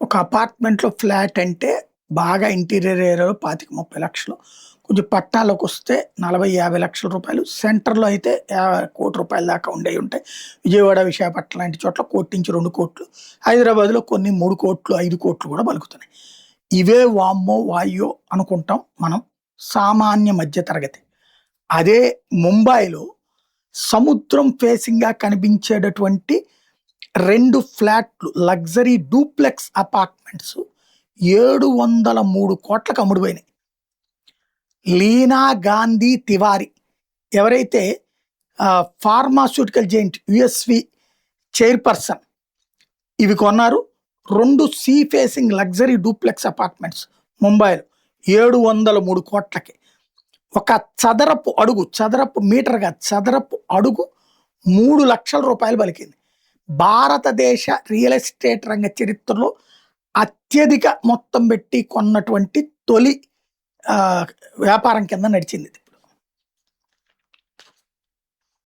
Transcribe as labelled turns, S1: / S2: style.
S1: ఒక అపార్ట్మెంట్‌లో ఫ్లాట్ అంటే బాగా ఇంటీరియర్ ఏరియాలో 25, 30 లక్షలు. కొంచెం పట్టణాల్లోకొస్తే 40, 50 లక్షల రూపాయలు. సెంటర్‌లో అయితే 1,00,00,000 దాకా ఉండేవి ఉంటాయి. విజయవాడ, విశాఖపట్నం లాంటి చోట్ల 1,00,00,000-2,00,00,000. హైదరాబాద్‌లో కొన్ని 3,00,00,000, 5,00,00,000 కూడా పలుకుతున్నాయి. ఇవే వామ్మో! వాయ్యో! అనుకుంటాం మనం సామాన్య మధ్య తరగతి. అదే ముంబైలో సముద్రం ఫేసింగ్‌గా కనిపించేటటువంటి 2 ఫ్లాట్లు లగ్జరీ డూప్లెక్స్ అపార్ట్మెంట్స్ 703,00,00,000కి అమ్ముడుపోయినాయి. లీనా గాంధీ తివారీ ఎవరైతే ఫార్మాస్యూటికల్ జెయింట్ యుఎస్వి చైర్పర్సన్ ఇవి కొన్నారు. 2 sea facing luxury duplex apartments ముంబైలో 703,00,00,000కి. ఒక చదరపు మీటర్ కాదు, చదరపు అడుగు 3,00,000 రూపాయలు పలికింది. భారతదేశ రియల్ ఎస్టేట్ రంగ చరిత్రలో అత్యధిక మొత్తం పెట్టి కొన్నటువంటి తొలి వ్యాపారం కింద నడిచింది ఇది.